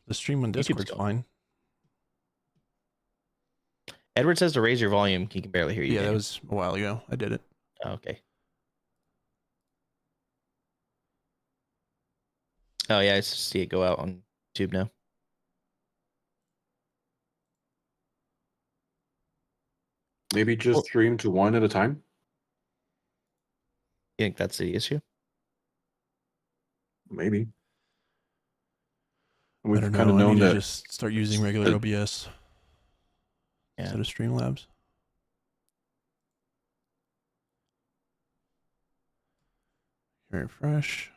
The stream on Discord's fine. Edward says to raise your volume. He can barely hear you. Yeah, that was a while ago. I did it. Oh, okay. Oh, yeah, I see it go out on YouTube now. Maybe just stream to one at a time? You think that's the issue? Maybe. We've kind of known that just start using regular OBS instead of Streamlabs. Refresh.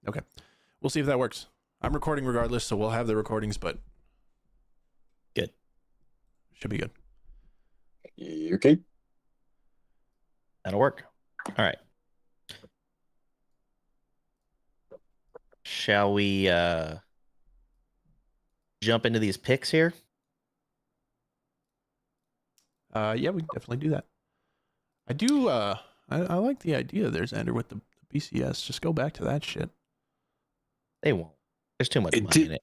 Okay. We'll see if that works. I'm recording regardless, so we'll have the recordings, but good. Should be good. Okay. That'll work. All right. Shall we jump into these picks here? Yeah, we can definitely do that. I do I like the idea there, Xander, with the BCS. Just go back to that shit. They won't. There's too much money in it.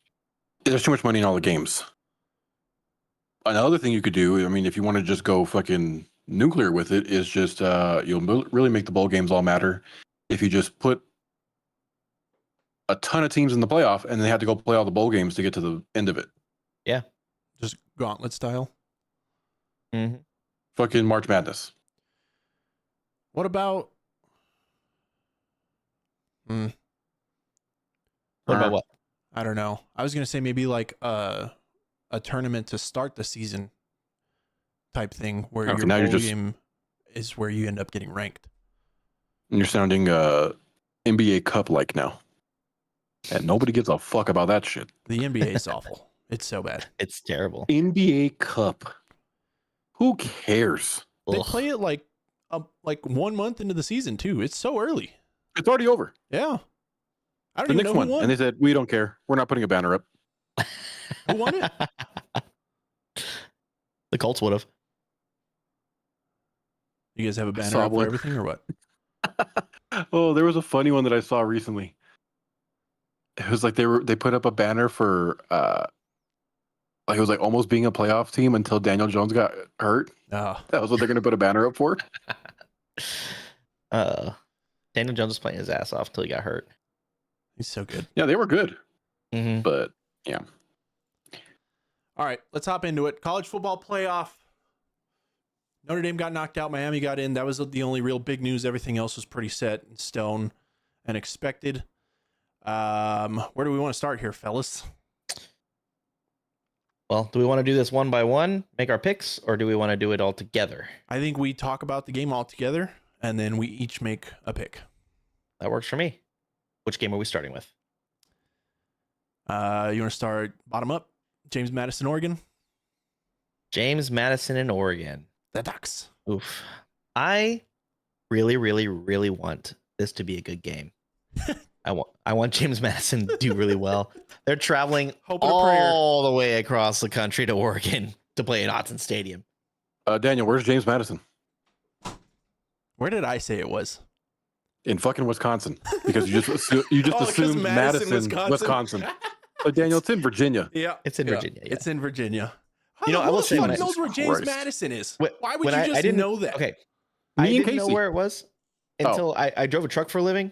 There's too much money in all the games. Another thing you could do, I mean, if you want to just go fucking nuclear with it, is just you'll really make the bowl games all matter if you just put a ton of teams in the playoff and they have to go play all the bowl games to get to the end of it. Yeah. Just gauntlet style. Mm-hmm. Fucking March Madness. What about... What about what? I don't know. I was going to say maybe like a tournament to start the season type thing where your bowl game is where you end up getting ranked. And you're sounding NBA Cup like now. And nobody gives a fuck about that shit. The NBA is awful. It's so bad. It's terrible. NBA Cup. Who cares? They play it like 1 month into the season too. It's so early. It's already over. Yeah. I don't the even next know one. Who won. And they said, we don't care. We're not putting a banner up. Who won it? The Colts would have. You guys have a banner up for everything or what? Oh, there was a funny one that I saw recently. It was like they put up a banner for like it was like almost being a playoff team until Daniel Jones got hurt. Oh. That was what they're going to put a banner up for. Daniel Jones was playing his ass off until he got hurt. He's so good. Yeah, they were good. Mm-hmm. But yeah. All right, let's hop into it. College football playoff. Notre Dame got knocked out. Miami got in. That was the only real big news. Everything else was pretty set in stone and expected. Where do we want to start here, fellas? Well, do we want to do this one by one, make our picks, or do we want to do it all together? I think we talk about the game all together, and then we each make a pick. That works for me. Which game are we starting with? You want to start bottom up? James Madison, Oregon. James Madison in Oregon. The Ducks. Oof. I really, really, really want this to be a good game. I want James Madison to do really well. They're traveling all the way across the country to Oregon to play at Autzen Stadium. Daniel, where's James Madison? Where did I say it was? In fucking Wisconsin, because you just assumed Madison, Wisconsin. But Daniel, it's in Virginia. Yeah, it's in Virginia. Yeah. It's in Virginia. You know, I will say, who knows where James Madison is? Why would you just know that? Okay, I didn't know where it was until I drove a truck for a living,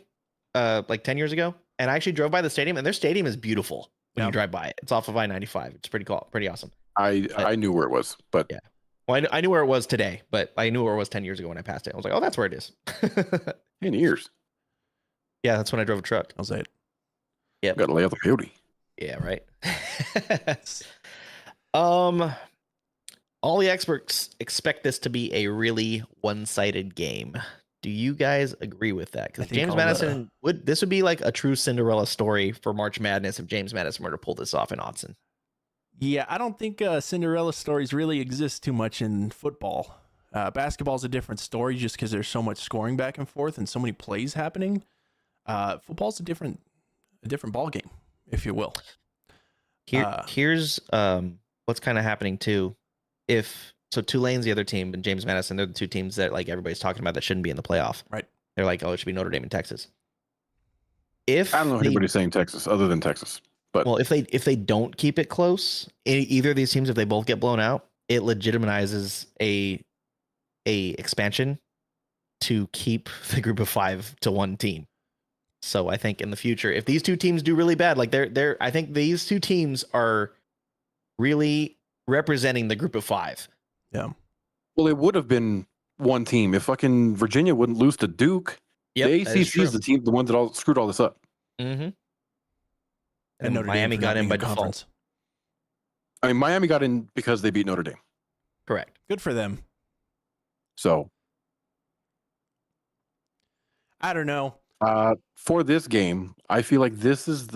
like 10 years ago, and I actually drove by the stadium, and their stadium is beautiful when you drive by it. It's off of I-95. It's pretty cool, pretty awesome. I knew where it was, but yeah. Well, I knew where it was today, but I knew where it was 10 years ago when I passed it. I was like, oh, that's where it is. 10 years. Yeah, that's when I drove a truck. I'll say it. Yeah. Got to lay out the beauty. Yeah, right. All the experts expect this to be a really one-sided game. Do you guys agree with that? Because James Madison would be like a true Cinderella story for March Madness if James Madison were to pull this off in Autzen. Yeah, I don't think Cinderella stories really exist too much in football. Basketball's a different story just because there's so much scoring back and forth and so many plays happening. Football's a different ball game, if you will. Here's what's kind of happening too. Tulane's the other team, and James Madison, they're the two teams that like everybody's talking about that shouldn't be in the playoff. Right. They're like, oh, it should be Notre Dame and Texas. I don't know anybody's saying Texas other than Texas. But well, if they don't keep it close, either of these teams, if they both get blown out, it legitimizes a expansion to keep the group of 5 to one team. So I think in the future, if these two teams do really bad, like I think these two teams are really representing the group of 5. Yeah. Well, it would have been one team if fucking Virginia wouldn't lose to Duke. Yep, the ACC is the team, the ones that all screwed all this up. Mm-hmm. And Notre Miami Dame got in by conference. default. I mean, Miami got in because they beat Notre Dame. Correct. Good for them. So I don't know. For this game, I feel like this is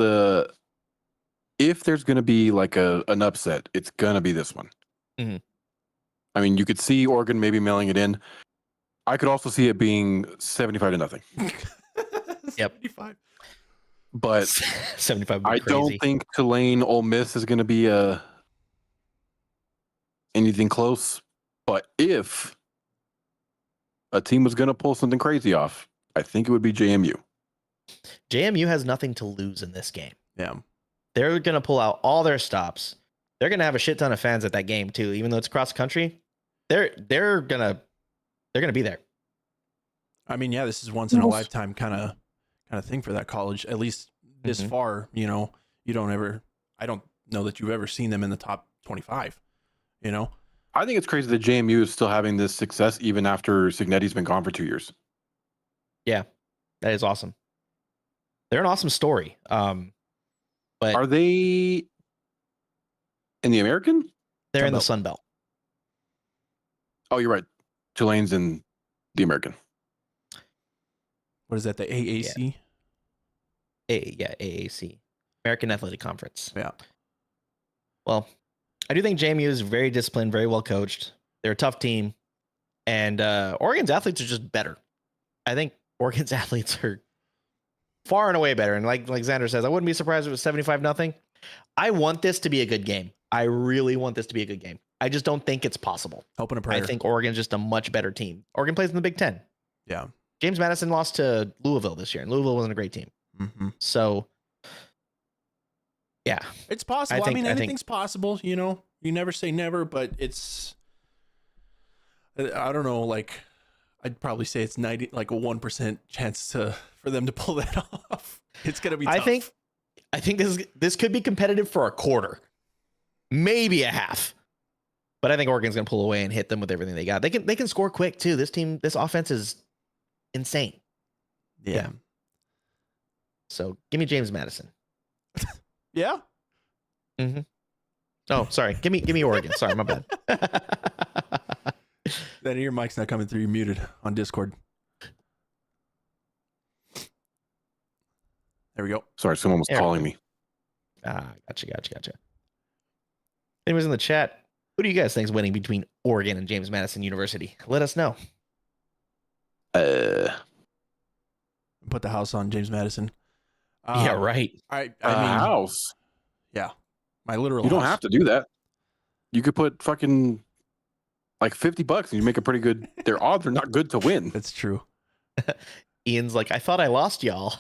if there's going to be like an upset, it's going to be this one. Mm-hmm. I mean, you could see Oregon maybe mailing it in. I could also see it being 75-0. Yep. 75. But 75. I don't think Tulane Ole Miss is going to be anything close. But if a team was going to pull something crazy off, I think it would be JMU. JMU has nothing to lose in this game. Yeah. They're going to pull out all their stops. They're going to have a shit ton of fans at that game too, even though it's cross country. They're going to be there. I mean, yeah, this is once in a lifetime kind of thing for that college, at least this far. You know, I don't know that you've ever seen them in the top 25, you know? I think it's crazy that JMU is still having this success even after Signetti's been gone for 2 years. Yeah, that is awesome. They're an awesome story. But are they in the American? They're in the Sun Belt. Oh, you're right. Tulane's in the American. What is that? The AAC? Yeah, AAC. American Athletic Conference. Yeah. Well, I do think JMU is very disciplined, very well coached. They're a tough team. And Oregon's athletes are just better. I think Oregon's athletes are far and away better. And like Xander says, I wouldn't be surprised if it was 75-0. I want this to be a good game. I really want this to be a good game. I just don't think it's possible. Hope and a prayer. I think Oregon's just a much better team. Oregon plays in the Big Ten. Yeah. James Madison lost to Louisville this year, and Louisville wasn't a great team. Mm-hmm. So, yeah. It's possible. I mean, anything's possible, you know? You never say never, but it's... I don't know, like... I'd probably say it's 90, like a 1% chance for them to pull that off. It's going to be tough. I think this could be competitive for a quarter. Maybe a half. But I think Oregon's going to pull away and hit them with everything they got. They can score quick too. This offense is insane. Yeah. So give me James Madison. Yeah. Mm-hmm. Oh, sorry. Give me Oregon. Sorry, my bad. Then your mic's not coming through. You're muted on Discord. There we go. Sorry, someone was calling me. Gotcha. Anyways in the chat, who do you guys think is winning between Oregon and James Madison University? Let us know. Put the house on James Madison. Yeah, right. I mean, house. Yeah, my literal. You don't house. have to do that. You could put fucking like $50 and you make a pretty good. Their odds are not good to win. That's true. Ian's like, I thought I lost y'all.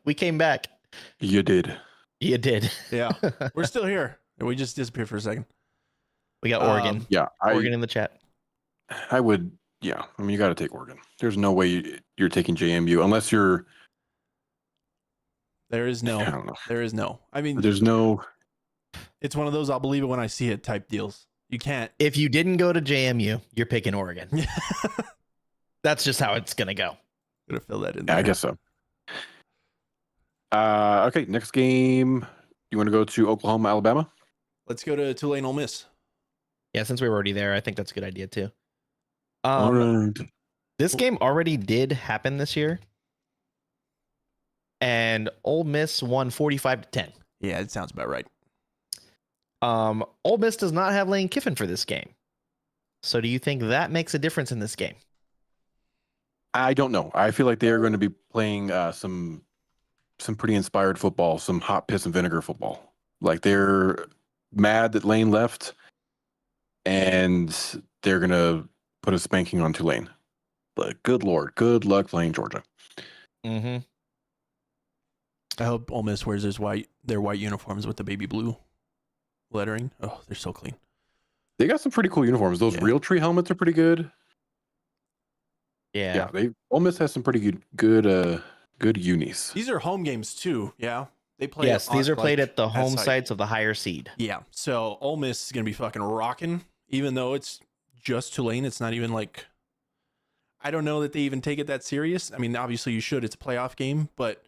We came back. You did. You did. Yeah, we're still here. We just disappeared for a second. We got Oregon. Yeah, Oregon in the chat. I would. Yeah, I mean, you got to take Oregon. There's no way you're taking JMU unless you're. There is no. I don't know. There is no. I mean, there's no. It's one of those I'll believe it when I see it type deals. You can't. If you didn't go to JMU, you're picking Oregon. That's just how it's gonna go. Gonna fill that in there. Yeah, I guess so. Okay, next game. You want to go to Oklahoma, Alabama? Let's go to Tulane, Ole Miss. Yeah, since we were already there, I think that's a good idea too. All right. This game already did happen this year, and Ole Miss won 45-10. Yeah, it sounds about right. Ole Miss does not have Lane Kiffin for this game. So do you think that makes a difference in this game? I don't know. I feel like they are going to be playing some pretty inspired football, some hot piss and vinegar football. Like they're mad that Lane left, and they're going to put a spanking on Tulane. But good Lord, good luck playing Georgia. Mm-hmm. I hope Ole Miss wears their white uniforms with the baby blue lettering. Oh, they're so clean. They got some pretty cool uniforms. Those real tree helmets are pretty good. Yeah. Ole Miss has some pretty good unis. These are home games too. Yeah, they play. Yes, these are played at the home site. sites of the higher seed. Yeah, so Ole Miss is gonna be fucking rocking, even though it's just Tulane. It's not even like, I don't know that they even take it that serious. I mean, obviously you should. It's a playoff game, but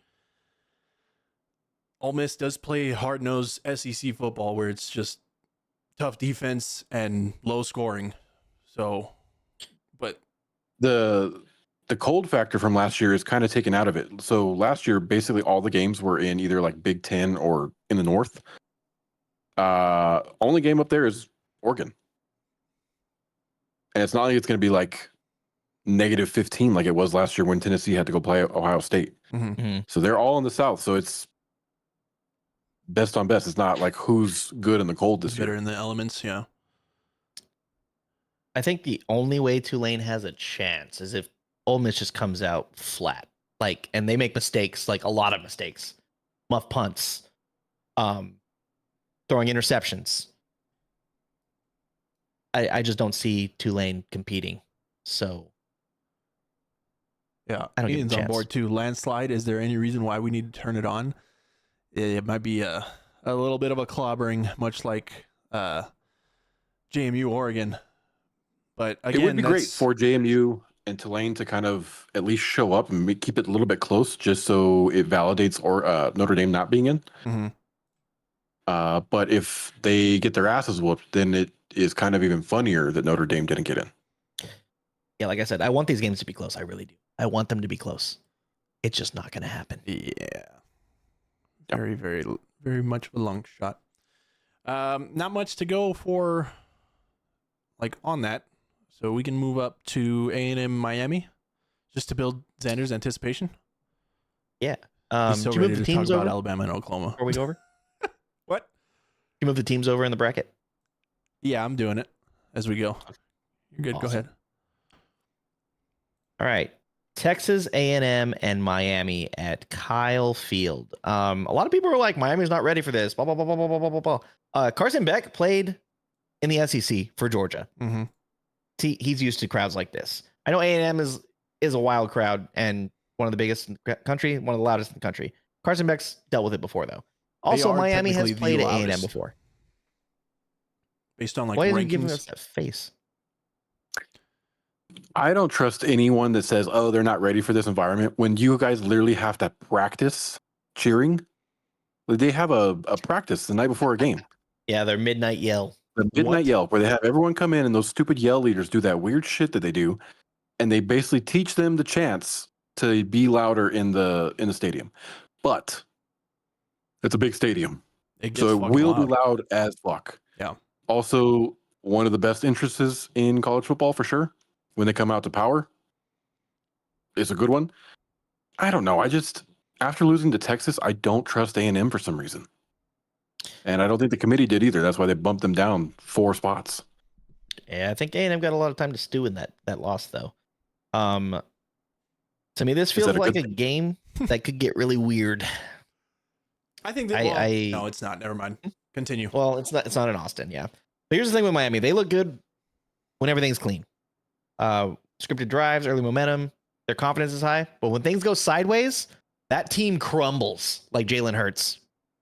Ole Miss does play hard-nosed SEC football where it's just tough defense and low scoring. So, but the cold factor from last year is kind of taken out of it. So last year, basically all the games were in either like Big Ten or in the North. Only game up there is Oregon, and it's not like it's going to be like -15 like it was last year when Tennessee had to go play Ohio State. Mm-hmm. So they're all in the South. So it's best on best. It's not like who's good in the cold this better year. in the elements. Yeah. I think the only way Tulane has a chance is if Ole Miss just comes out flat, like, and they make mistakes, like a lot of mistakes, muff punts, throwing interceptions. I just don't see Tulane competing. So Yeah, I don't Ian's give a on chance. board too. Landslide. Is there any reason why we need to turn it on? It might be a little bit of a clobbering, much like JMU Oregon. But again, It would be great for JMU and Tulane to kind of at least show up and keep it a little bit close, just so it validates Notre Dame not being in. Mm-hmm. But if they get their asses whooped, then it is kind of even funnier that Notre Dame didn't get in. Yeah, like I said, I want these games to be close. I really do. I want them to be close. It's just not going to happen. Yeah. Very, very, very much of a long shot. Not much to go for, like, on that. So we can move up to A&M Miami, just to build Xander's anticipation. Yeah. He's so do you ready move the to talk teams about over Alabama and Oklahoma. before we go over? What? You move the teams over in the bracket? Yeah, I'm doing it as we go. You're good. Awesome. Go ahead. All right. Texas A&M and Miami at Kyle Field. A lot of people were like, Miami's not ready for this. Blah, blah, blah, blah, blah, blah, blah, blah. Carson Beck played in the SEC for Georgia. Mm-hmm. He's used to crowds like this. I know A&M is a wild crowd and one of the biggest in the country, one of the loudest in the country. Carson Beck's dealt with it before, though. Also, Miami has played at A&M before. Based on, like, why rankings. is he giving us that face? I don't trust anyone that says, "Oh, they're not ready for this environment." When you guys literally have to practice cheering, they have a practice the night before a game. Yeah, their midnight yell. The midnight yell, where they have everyone come in and those stupid yell leaders do that weird shit that they do, and they basically teach them the chants to be louder in the stadium. But it's a big stadium, so it will be loud as fuck. Yeah. Also, one of the best interests in college football for sure. When they come out to power, it's a good one. I don't know. After losing to Texas, I don't trust A&M for some reason. And I don't think the committee did either. That's why they bumped them down 4 spots. Yeah, I think A&M got a lot of time to stew in that loss, though. To me, this feels like a game that could get really weird. I think that no, it's not. Never mind. Continue. Well, it's not in Austin, yeah. But here's the thing with Miami. They look good when everything's clean. Scripted drives, early momentum, their confidence is high. But when things go sideways, that team crumbles like Jalen Hurts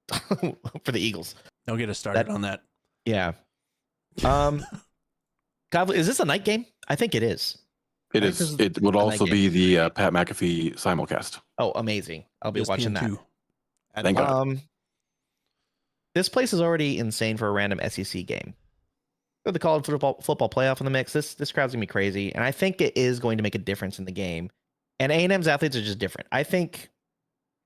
for the Eagles. Don't get us started on that. Yeah. Is this a night game? I think it is. It is. It would also be the Pat McAfee simulcast. Oh, amazing. I'll be watching that. Thank God. This place is already insane for a random SEC game. With the college football playoff in the mix, this crowd's gonna be crazy, and I think it is going to make a difference in the game. And A&M's athletes are just different. I think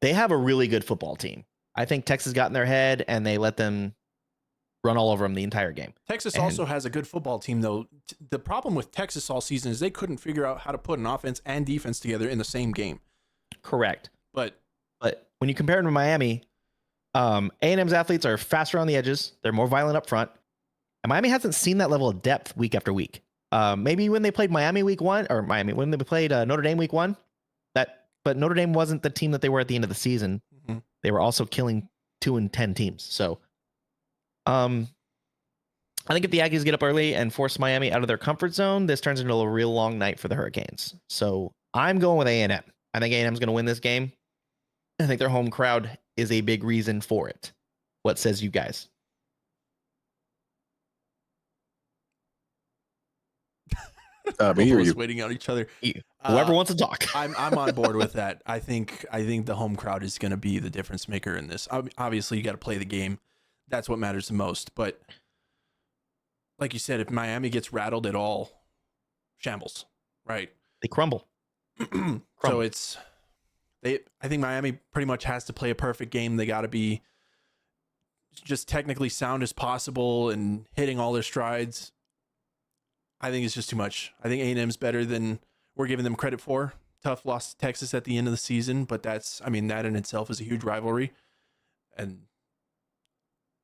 they have a really good football team. I think Texas got in their head and they let them run all over them the entire game. Texas also has a good football team, though. The problem with Texas all season is they couldn't figure out how to put an offense and defense together in the same game. Correct. But when you compare them to Miami, A&M's athletes are faster on the edges. They're more violent up front. And Miami hasn't seen that level of depth week after week. Maybe when they played Miami week one, or when they played Notre Dame week one, but Notre Dame wasn't the team that they were at the end of the season. Mm-hmm. They were also killing 2-10 teams. So I think if the Aggies get up early and force Miami out of their comfort zone, this turns into a real long night for the Hurricanes. So I'm going with A&M. I think A&M is going to win this game. I think their home crowd is a big reason for it. What says you guys? Me or you? Waiting on each other. Whoever wants to talk. I'm on board with that. I think the home crowd is going to be the difference maker in this. Obviously, you got to play the game. That's what matters the most. But like you said, if Miami gets rattled at all, shambles, right? They crumble. So I think Miami pretty much has to play a perfect game. They got to be just technically sound as possible and hitting all their strides. I think it's just too much. I think A&M's better than we're giving them credit for. Tough loss to Texas at the end of the season, but that in itself is a huge rivalry. And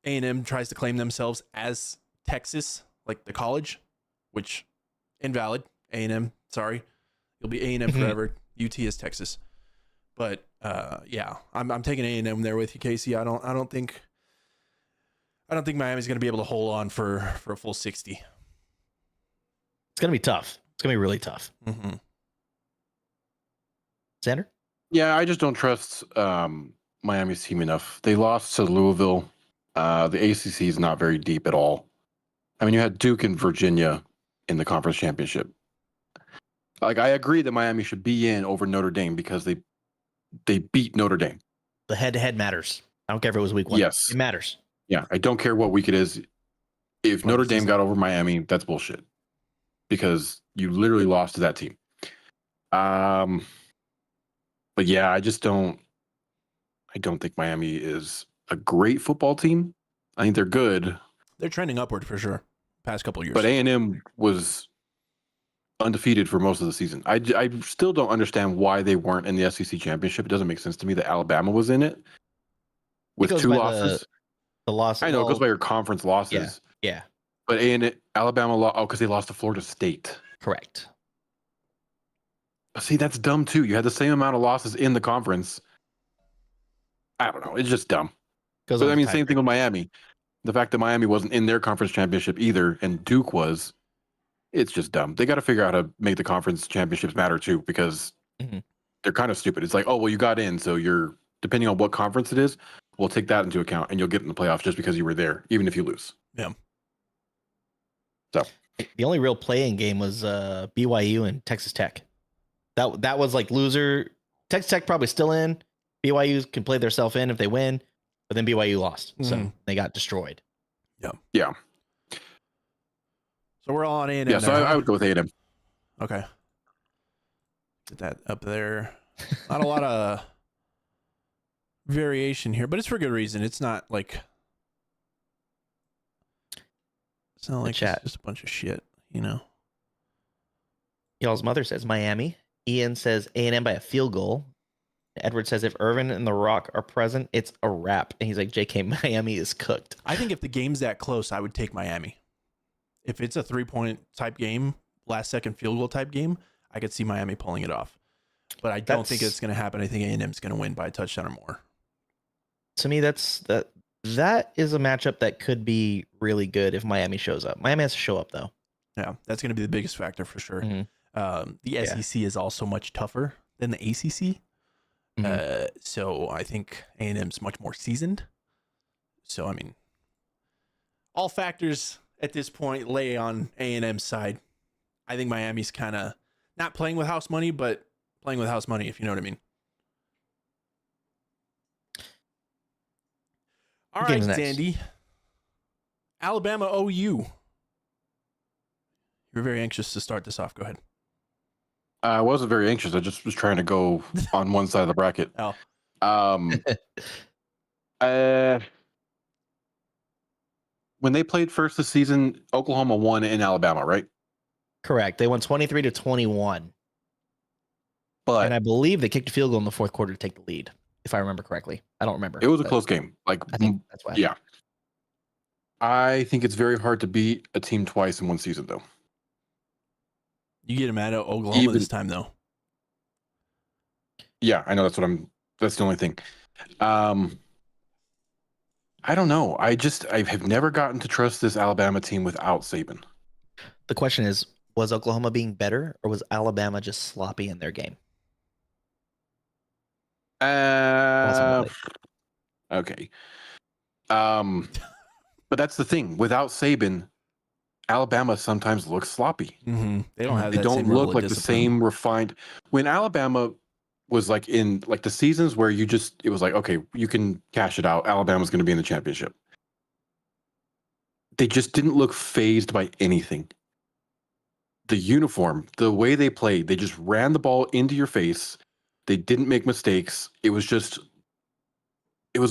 A&M tries to claim themselves as Texas, like the college, which invalid. A&M, sorry. You'll be A&M forever. UT is Texas. But yeah, I'm taking A&M there with you, Casey. I don't think Miami's going to be able to hold on for a full 60. It's going to be tough. It's going to be really tough. Mm-hmm. Xander? Yeah, I just don't trust Miami's team enough. They lost to Louisville. The ACC is not very deep at all. I mean, you had Duke and Virginia in the conference championship. Like, I agree that Miami should be in over Notre Dame because they beat Notre Dame. The head-to-head matters. I don't care if it was week 1. Yes. It matters. Yeah, I don't care what week it is. If Notre Dame got over Miami, that's bullshit. Because you literally lost to that team. But yeah, I don't think Miami is a great football team. I think they're good. They're trending upward for sure. Past couple of years. But A&M was undefeated for most of the season. I still don't understand why they weren't in the SEC championship. It doesn't make sense to me that Alabama was in it with 2 losses. The loss. I know it goes by your conference losses. Yeah. But Alabama lost because they lost to Florida State. Correct. See, that's dumb too. You had the same amount of losses in the conference. I don't know. It's just dumb. But I mean, same thing with Miami. The fact that Miami wasn't in their conference championship either, and Duke was, it's just dumb. They got to figure out how to make the conference championships matter too, because they're kind of stupid. It's like, oh, well, you got in, so you're, depending on what conference it is, we'll take that into account, and you'll get in the playoffs just because you were there, even if you lose. Yeah. So the only real playing game was BYU and Texas Tech. That was like loser. Texas Tech probably still in. BYU can play themselves in if they win, but then BYU lost, so they got destroyed. Yeah. So we're all on A&M. Yeah, so I would go with A&M. Okay. Get that up there. Not a lot of variation here, but it's for good reason. It's not like it's just a bunch of shit, you know. Y'all's mother says Miami. Ian says A&M by a field goal. Edward says if Irvin and The Rock are present, it's a wrap. And he's like, JK, Miami is cooked. I think if the game's that close, I would take Miami. If it's a 3-point type game, last second field goal type game, I could see Miami pulling it off. But I don't think it's going to happen. I think A&M's going to win by a touchdown or more. To me, that is a matchup that could be really good if Miami shows up. Miami has to show up, though. Yeah, that's going to be the biggest factor for sure. The SEC is also much tougher than the ACC. So I think A&M's much more seasoned. So, I mean, all factors at this point lay on A&M's side. I think Miami's kind of not playing with house money, but playing with house money, if you know what I mean. All right, Sandy. Alabama OU. You're very anxious to start this off. Go ahead. I wasn't very anxious. I just was trying to go on one side of the bracket. Oh. when they played first this season, Oklahoma won in Alabama, right? Correct. They won 23-21. But And I believe they kicked a field goal in the fourth quarter to take the lead, if I remember correctly. I don't remember. it was a close game. Like, I think that's why. yeah. I think it's very hard to beat a team twice in one season, though. You get mad at Oklahoma this time, though. Yeah, I know. That's the only thing. I don't know. I have never gotten to trust this Alabama team without Saban. The question is, was Oklahoma being better or was Alabama just sloppy in their game? Okay. But that's the thing. Without Saban, Alabama sometimes looks sloppy. Mm-hmm. They don't have. They that don't same level look of like the discipline. same refined. When Alabama was like in like the seasons where it was like, okay, you can cash it out. Alabama's going to be in the championship. They just didn't look phased by anything. The uniform, the way they played, they just ran the ball into your face. They didn't make mistakes. It was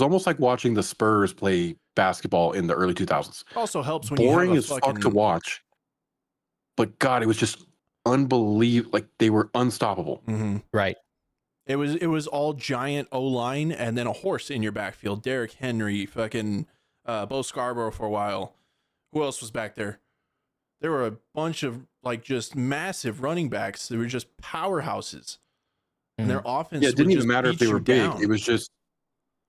almost like watching the Spurs play basketball in the early 2000s. Also helps when boring you have as fuck to watch. But God, it was just unbelievable. Like they were unstoppable. Mm-hmm. Right. It was all giant O-line and then a horse in your backfield. Derrick Henry, fucking Bo Scarborough for a while. Who else was back there? There were a bunch of like just massive running backs. They were just powerhouses. And their offense it didn't would even just matter if beat they were you big. down. It was just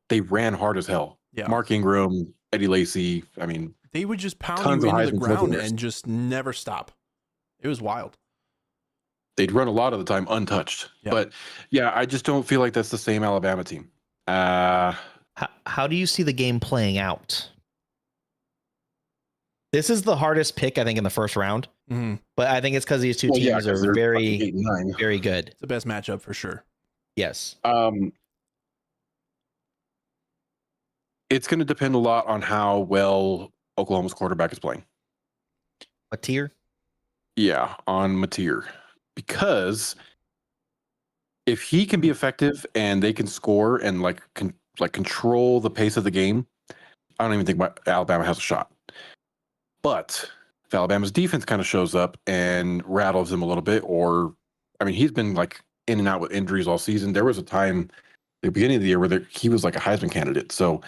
they ran hard as hell. Yeah. Mark Ingram, Eddie Lacy. I mean, they would just pound tons you of into the Heisman ground Trophy winners. and just never stop. It was wild. They'd run a lot of the time untouched. Yeah. But yeah, I just don't feel like that's the same Alabama team. How do you see the game playing out? This is the hardest pick, I think, in the first round. Mm-hmm. But I think it's because these two teams are very, very good. It's the best matchup for sure. Yes. It's going to depend a lot on how well Oklahoma's quarterback is playing. What tier? Yeah, on Mateer. Because if he can be effective and they can score and control the pace of the game, I don't even think Alabama has a shot. But if Alabama's defense kind of shows up and rattles him a little bit, he's been like in and out with injuries all season. There was a time at the beginning of the year where he was like a Heisman candidate. So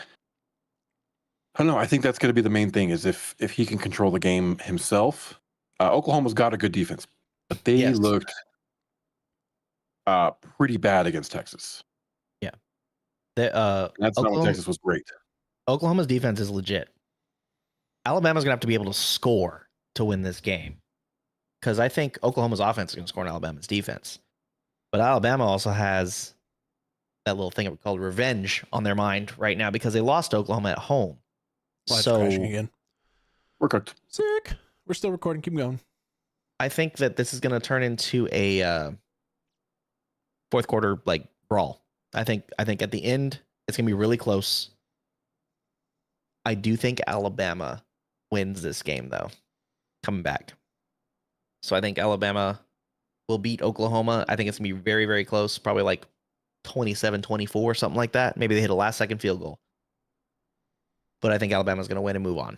I don't know. I think that's going to be the main thing is if he can control the game himself. Oklahoma's got a good defense, but they looked pretty bad against Texas. Yeah. That's not when Texas was great. Oklahoma's defense is legit. Alabama's going to have to be able to score to win this game because I think Oklahoma's offense is going to score on Alabama's defense. But Alabama also has that little thing called revenge on their mind right now because they lost to Oklahoma at home. Crashing again. We're cooked. Sick. We're still recording. Keep going. I think that this is going to turn into a fourth quarter brawl. I think at the end it's going to be really close. I do think Alabama wins this game though, coming back. So I think Alabama will beat Oklahoma. I think it's going to be very, very close, probably like 27-24, something like that. Maybe they hit a last second field goal. But I think Alabama's going to win and move on.